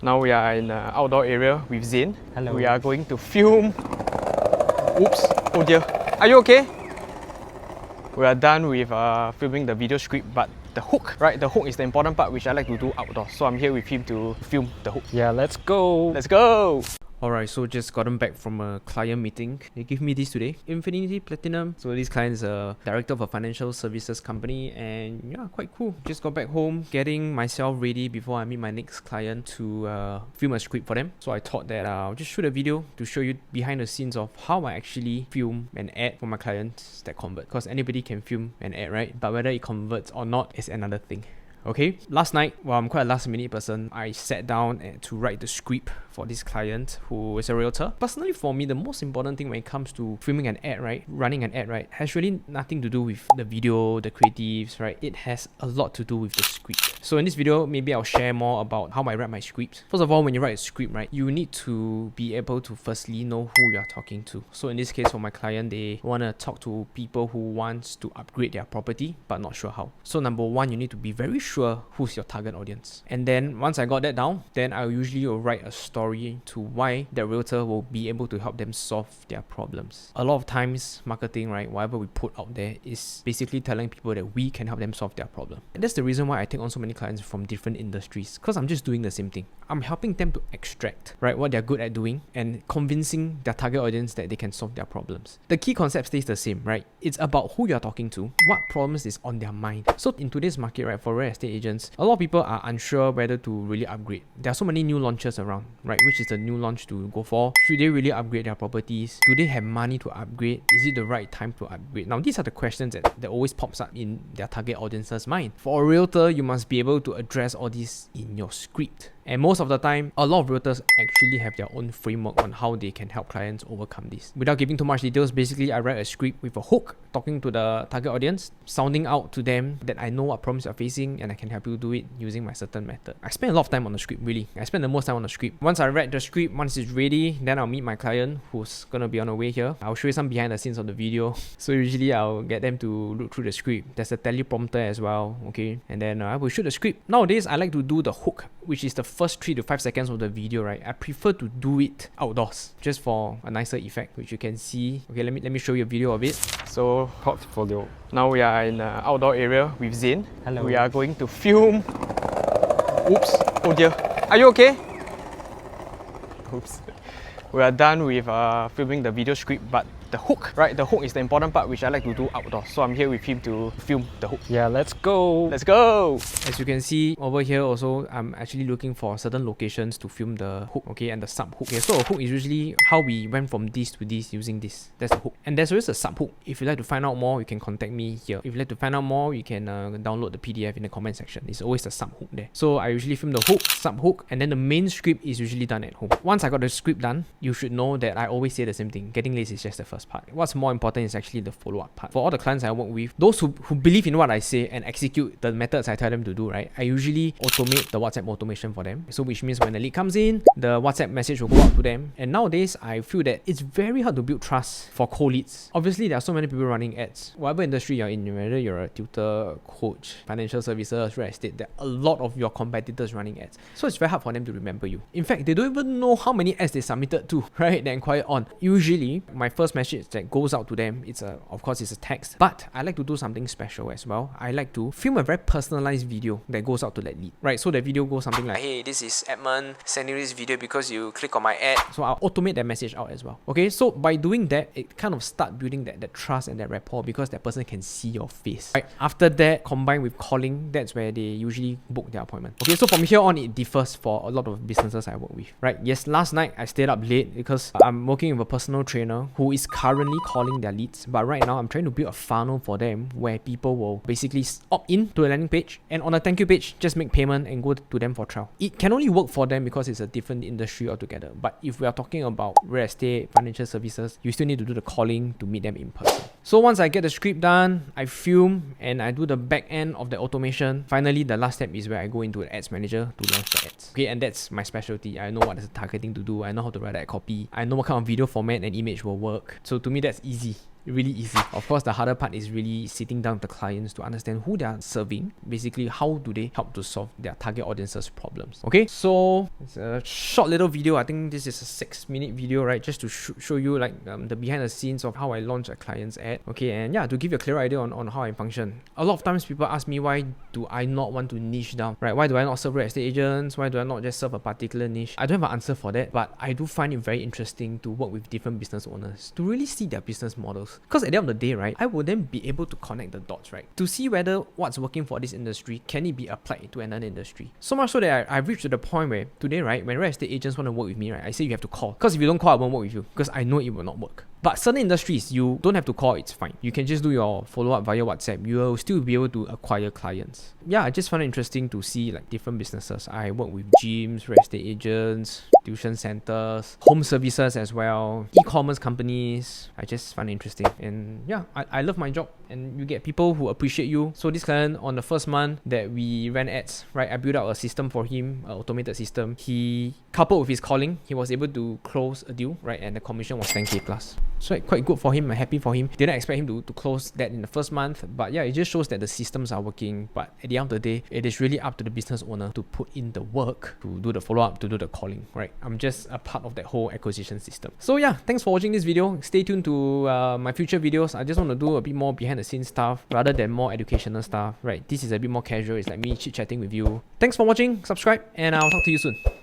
Now we are in an outdoor area with Zain. Hello. We are going to film. Oops, oh dear. Are you okay? We are done with filming the video script, but the hook, right? The hook is the important part which I like to do outdoors. So I'm here with him to film the hook. Yeah, let's go. Let's go! Alright, so just gotten back from a client meeting. They give me this today, Infinity Platinum. So this client is a director of a financial services company, and yeah, quite cool. Just got back home, getting myself ready before I meet my next client to film a script for them. So I thought that I'll just shoot a video to show you behind the scenes of how I actually film an ad for my clients that convert. Because anybody can film an ad, right? But whether it converts or not is another thing. Okay, last night, well, I'm quite a last minute person. I sat down to write the script for this client who is a realtor. Personally, for me, the most important thing when it comes to filming an ad, right, running an ad, right, has really nothing to do with the video, the creatives, right? It has a lot to do with the script. So in this video, maybe I'll share more about how I write my scripts. First of all, when you write a script, right, you need to be able to firstly know who you're talking to. So in this case, for my client, they want to talk to people who wants to upgrade their property, but not sure how. So number one, you need to be very sure who's your target audience. And then once I got that down, then I usually will write a story to why the realtor will be able to help them solve their problems. A lot of times, marketing, right, whatever we put out there is basically telling people that we can help them solve their problem. And that's the reason why I take on so many clients from different industries, because I'm just doing the same thing. I'm helping them to extract, right, what they're good at doing and convincing their target audience that they can solve their problems. The key concept stays the same, right? It's about who you're talking to, what problems is on their mind. So in today's market, right, for real estate agents, a lot of people are unsure whether to really upgrade. There are so many new launches around, right? Which is the new launch to go for? Should they really upgrade their properties? Do they have money to upgrade? Is it the right time to upgrade? Now, these are the questions that always pops up in their target audience's mind. For a realtor, you must be able to address all this in your script. And most of the time, a lot of realtors actually have their own framework on how they can help clients overcome this. Without giving too much details, basically I write a script with a hook, talking to the target audience, sounding out to them that I know what problems you're facing and I can help you do it using my certain method. I spend a lot of time on the script, really. I spend the most time on the script. Once I read the script, once it's ready, then I'll meet my client who's gonna be on the way here. I'll show you some behind the scenes of the video. So usually I'll get them to look through the script. There's a teleprompter as well, okay? And then I will shoot the script. Nowadays, I like to do the hook, which is the first 3 to 5 seconds of the video, right? I prefer to do it outdoors just for a nicer effect, which you can see. Okay, let me show you a video of it. So Portfolio. now we are in an outdoor area with Zain. Hello. We are going to film. Oops, oh dear. Are you okay? Oops. We are done with filming the video script, but the hook, right? The hook is the important part which I like to do outdoors. So I'm here with him to film the hook. Yeah, let's go. Let's go! As you can see over here also, I'm actually looking for certain locations to film the hook, okay, and the sub hook. Okay, so a hook is usually how we went from this to this using this. That's the hook. And there's always a sub hook. If you'd like to find out more, you can contact me here. If you'd like to find out more, you can download the PDF in the comment section. It's always a sub hook there. So I usually film the hook, sub hook, and then the main script is usually done at home. Once I got the script done, you should know that I always say the same thing. Getting lazy is just the first part. What's more important is actually the follow-up part. For all the clients I work with, those who believe in what I say and execute the methods I tell them to do, right, I usually automate the WhatsApp automation for them. So which means when the lead comes in, the WhatsApp message will go out to them. And nowadays, I feel that it's very hard to build trust for cold leads. Obviously, there are so many people running ads. Whatever industry you're in, whether you're a tutor, coach, financial services, real estate, there are a lot of your competitors running ads. So it's very hard for them to remember you. In fact, they don't even know how many ads they submitted to, right? They inquire on. Usually, my first message that goes out to them, of course it's a text, but I like to do something special as well. I like to film a very personalized video that goes out to that lead, right? So the video goes something like, hey, this is Edmund sending this video because you click on my ad. So I'll automate that message out as well. Okay, so by doing that, it kind of start building that trust and that rapport because that person can see your face. Right? After that, combined with calling, that's where they usually book their appointment. Okay, so from here on, it differs for a lot of businesses I work with, right? Yes, last night I stayed up late because I'm working with a personal trainer who is currently calling their leads, but right now I'm trying to build a funnel for them where people will basically opt in to a landing page, and on a thank you page just make payment and go to them for trial. It can only work for them because it's a different industry altogether, but if we are talking about real estate, financial services, you still need to do the calling to meet them in person. So once I get the script done, I film and I do the back end of the automation. Finally, the last step is where I go into the ads manager to launch the ads. Okay, and that's my specialty. I know what is the targeting to do, I know how to write that copy, I know what kind of video format and image will work. So to me, that's easy. really easy. Of course, the harder part is really sitting down with the clients to understand who they are serving. Basically, how do they help to solve their target audience's problems. Okay, so it's a short little video. I think this is a 6-minute video, right? Just to show you like the behind the scenes of how I launch a client's ad. Okay, and yeah, to give you a clear idea on how I function. A lot of times people ask me, why do I not want to niche down, right? Why do I not serve real estate agents? Why do I not just serve a particular niche? I don't have an answer for that, but I do find it very interesting to work with different business owners to really see their business models. Because at the end of the day, right, I will then be able to connect the dots, right? To see whether what's working for this industry, can it be applied to another industry? So much so that I've reached to the point where today, right, when real estate agents want to work with me, right, I say you have to call. Because if you don't call, I won't work with you. Because I know it will not work. But certain industries, you don't have to call, it's fine. You can just do your follow-up via WhatsApp. You will still be able to acquire clients. Yeah, I just find it interesting to see like different businesses. I work with gyms, real estate agents, tuition centers, home services as well, e-commerce companies. I just find it interesting. And yeah, I love my job. And you get people who appreciate you. So this client, on the first month that we ran ads, right, I built out a system for him, an automated system. He, coupled with his calling, he was able to close a deal, right, and the commission was 10K plus. So quite good for him. I'm happy for him. Didn't expect him to close that in the first month, but yeah, it just shows that the systems are working. But at the end of the day, it is really up to the business owner to put in the work, to do the follow-up, to do the calling, right? I'm just a part of that whole acquisition system. So yeah, thanks for watching this video. Stay tuned to my future videos. I just want to do a bit more behind the scenes stuff rather than more educational stuff, right? This is a bit more casual. It's like me chit-chatting with you. Thanks for watching, subscribe, and I'll talk to you soon.